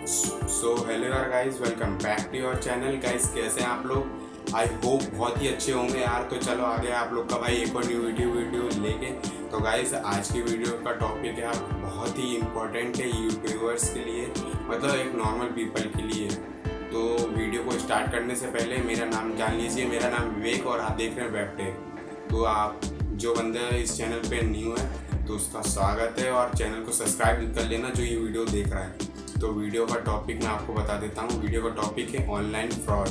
सो hello यार guys, welcome back to your channel. Guys कैसे हैं आप लोग? आई होप बहुत ही अच्छे होंगे यार। तो चलो आ गया आप लोग का भाई एक और न्यू वीडियो लेके। तो गाइस आज की वीडियो का टॉपिक है बहुत ही इम्पोर्टेंट है यूट्यूबर्स के लिए, मतलब एक नॉर्मल पीपल के लिए। तो वीडियो को स्टार्ट करने से पहले मेरा नाम जान लीजिए। मेरा नाम विवेक और आप देख रहे हैं वेबटेक। तो आप जो बंदा इस चैनल पे न्यू है तो उसका स्वागत है, और चैनल को सब्सक्राइब कर लेना जो ये वीडियो देख रहा है। तो वीडियो का टॉपिक मैं आपको बता देता हूँ। वीडियो का टॉपिक है ऑनलाइन फ्रॉड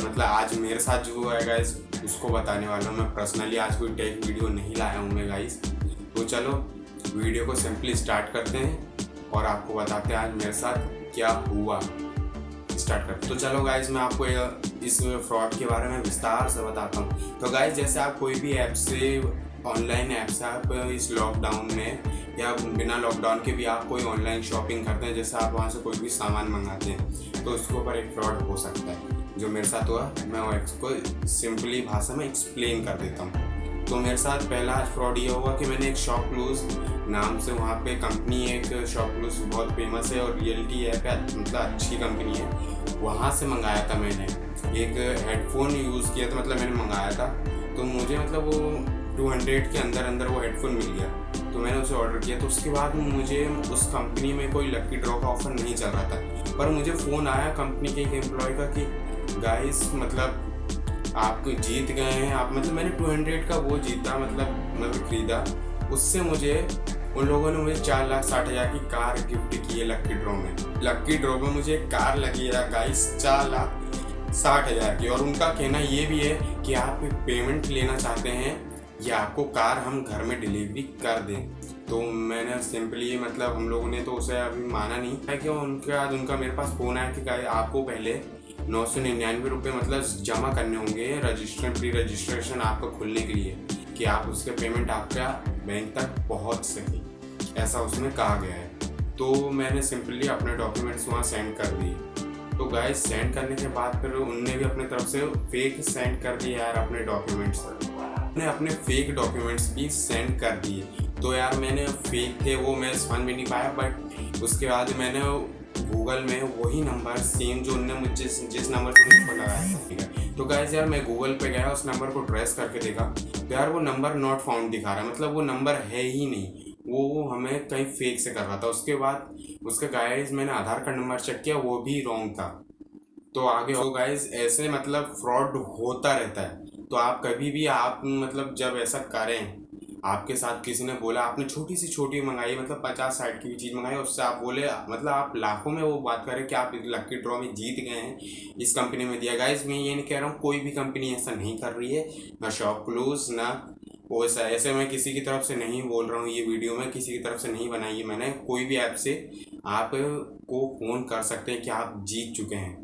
मतलब आज मेरे साथ जो है गाइस उसको बताने वाला हूँ मैं पर्सनली। आज कोई टेक वीडियो नहीं लाया हूँ मैं गाइस। तो चलो वीडियो को सिंपली स्टार्ट करते हैं और आपको बताते हैं आज मेरे साथ क्या हुआ। स्टार्ट करते तो चलो गाइज मैं आपको इस फ्रॉड के बारे में विस्तार से बताता हूँ। तो गाइज जैसे आप कोई भी ऐप से, ऑनलाइन ऐप से आप इस लॉकडाउन में या बिना लॉकडाउन के भी आप कोई ऑनलाइन शॉपिंग करते हैं, जैसे आप वहाँ से कोई भी सामान मंगाते हैं, तो उसके ऊपर एक फ्रॉड हो सकता है। जो मेरे साथ हुआ मैं उसको सिंपली भाषा में एक्सप्लेन कर देता हूँ। तो मेरे साथ पहला फ्रॉड ये हुआ कि मैंने एक शॉपक्लूज नाम से, वहाँ पे कंपनी एक शॉपक्लूज बहुत फेमस है और रियलिटी ऐप है, मतलब अच्छी कंपनी है, वहाँ से मंगाया था मैंने। एक हेडफोन यूज़ किया था, मतलब मैंने मंगाया था। तो मुझे मतलब वो 200 के अंदर वो हेडफोन मिल गया। तो मैंने उसे ऑर्डर किया। तो उसके बाद मुझे उस कंपनी में कोई लकी ड्रॉ का ऑफर नहीं चल रहा था, पर मुझे फ़ोन आया कंपनी के एक एम्प्लॉय का कि गाइस मतलब आप जीत गए हैं आप, मतलब मैंने 200 का वो जीता, मतलब खरीदा। उससे मुझे उन लोगों ने मुझे 4,60,000 की कार गिफ्ट की है लकी ड्रॉ में मुझे एक कार लगी है गाइस 4,60,000 की। और उनका कहना ये भी है कि आप पेमेंट लेना चाहते हैं या आपको कार हम घर में डिलीवरी कर दें। तो मैंने सिंपली, मतलब हम लोगों ने तो उसे अभी माना नहीं है कि उनके बाद उनका मेरे पास फ़ोन आया कि आपको पहले 999 रुपये मतलब जमा करने होंगे प्री रजिस्ट्रेशन आपका खुलने के लिए, कि आप उसके पेमेंट आपका बैंक तक पहुंच सके, ऐसा उसमें कहा गया है। तो मैंने सिंपली अपने डॉक्यूमेंट्स वहाँ सेंड कर दिए। तो गाइस सेंड करने के बाद फिर उनने भी अपने तरफ से फेक सेंड कर दिए यार अपने डॉक्यूमेंट्स, उन्होंने अपने फेक डॉक्यूमेंट्स भी सेंड कर दिए। तो यार मैंने फेक थे वो मैं समझ में नहीं पाया, बट उसके बाद मैंने गूगल में वही नंबर सेम जो उनने मुझे जिस नंबर से मुझ पर लगाया था, ठीक है। तो गाइस यार मैं गूगल पे गया, उस नंबर को ट्रेस करके देखा, तो यार वो नंबर नॉट फाउंड दिखा रहा है, मतलब वो नंबर है ही नहीं, वो हमें कहीं फेक से कर रहा था। उसके बाद उसका गाइस मैंने आधार कार्ड नंबर चेक किया, वो भी रॉन्ग था। तो आगे हो गाइस ऐसे मतलब फ्रॉड होता रहता है। तो आप कभी भी आप मतलब जब ऐसा करें, आपके साथ किसी ने बोला, आपने छोटी सी छोटी मंगाई, मतलब 50-60 की भी चीज़ मंगाई, उससे आप बोले, मतलब आप लाखों में वो बात करें कि आप लकी ड्रॉ में जीत गए हैं, इस कंपनी में दिया। गाइस मैं ये नहीं कह रहा हूँ कोई भी कंपनी ऐसा नहीं कर रही है, ना शॉपक्लूज ना वो ऐसे मैं किसी की तरफ से नहीं बोल रहा हूँ, ये वीडियो में किसी की तरफ से नहीं बनाई है मैंने। कोई भी ऐप से आप को फ़ोन कर सकते हैं कि आप जीत चुके हैं।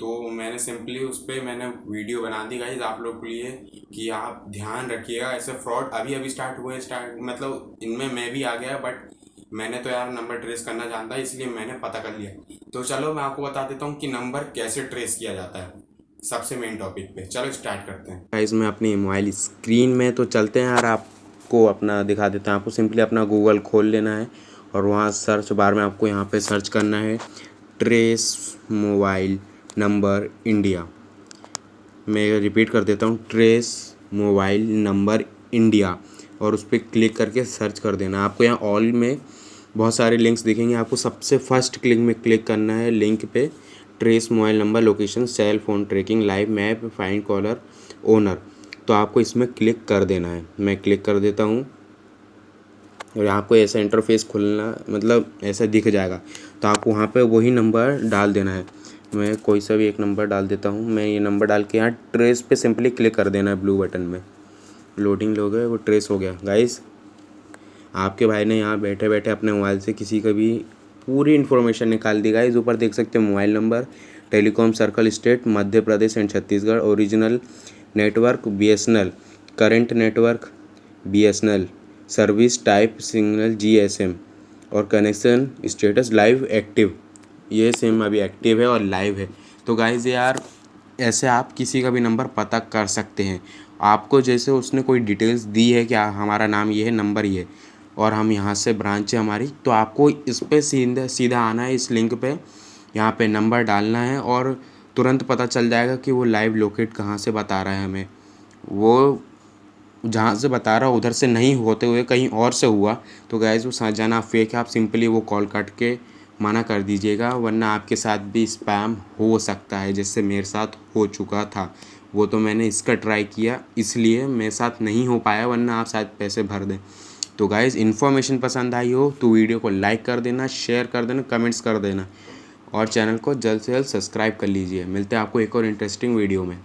तो मैंने सिंपली उस पर मैंने वीडियो बना दी गाइज आप लोग के लिए कि आप ध्यान रखिएगा। ऐसे फ्रॉड अभी अभी स्टार्ट हुए, मतलब इनमें मैं भी आ गया, बट मैंने तो यार नंबर ट्रेस करना जानता है, इसलिए मैंने पता कर लिया। तो चलो मैं आपको बता देता हूँ कि नंबर कैसे ट्रेस किया जाता है, सबसे मेन टॉपिक पे चलो स्टार्ट करते हैं। गाइस मैं अपनी मोबाइल स्क्रीन में तो चलते हैं यार, आपको अपना दिखा देता हूँ। आपको सिंपली अपना गूगल खोल लेना है और वहाँ सर्च बार में आपको यहाँ पे सर्च करना है ट्रेस मोबाइल नंबर इंडिया। मैं रिपीट कर देता हूँ, ट्रेस मोबाइल नंबर इंडिया, और उस पर क्लिक करके सर्च कर देना। आपको यहाँ ऑल में बहुत सारे लिंक्स दिखेंगे, आपको सबसे फर्स्ट क्लिक में क्लिक करना है लिंक पे, trace mobile number location cell phone tracking live map find caller owner. तो आपको इसमें क्लिक कर देना है। मैं क्लिक कर देता हूँ और आपको ऐसा इंटरफेस खुलना, मतलब ऐसा दिख जाएगा। तो आपको वहाँ पे वही नंबर डाल देना है। मैं कोई सा भी एक नंबर डाल देता हूँ। मैं ये नंबर डाल के यहाँ ट्रेस पे सिंपली क्लिक कर देना है ब्लू बटन में। लोडिंग हो गया, वो ट्रेस हो गया। गाइस आपके भाई ने यहाँ बैठे बैठे अपने मोबाइल से किसी का भी पूरी इन्फॉर्मेशन निकाल दी। गाइस ऊपर देख सकते हो mobile number, telecom circle, state Madhya Pradesh and Chhattisgarh, original network BSNL, current network BSNL, service type signal GSM, और कनेक्शन स्टेटस लाइव एक्टिव। ये सिम अभी एक्टिव है और लाइव है। तो गाइस यार ऐसे आप किसी का भी नंबर पता कर सकते हैं। आपको जैसे उसने कोई डिटेल्स दी है कि हमारा नाम ये है, नंबर ये है, और हम यहाँ से ब्रांच है हमारी, तो आपको इस पे सीधा सीधा आना है, इस लिंक पे यहाँ पे नंबर डालना है और तुरंत पता चल जाएगा कि वो लाइव लोकेट कहाँ से बता रहा है हमें। वो जहाँ से बता रहा उधर से नहीं होते हुए कहीं और से हुआ तो गाइस वो समझ जाना फेक है। आप सिंपली वो कॉल काट के मना कर दीजिएगा, वरना आपके साथ भी स्पैम हो सकता है, जैसे मेरे साथ हो चुका था। वो तो मैंने इसका ट्राई किया इसलिए मेरे साथ नहीं हो पाया, वरना आप शायद पैसे भर दें। तो गाइस इन्फॉर्मेशन पसंद आई हो तो वीडियो को लाइक कर देना, शेयर कर देना, कमेंट्स कर देना और चैनल को जल्द से जल्द सब्सक्राइब कर लीजिए। मिलते हैं आपको एक और इंटरेस्टिंग वीडियो में।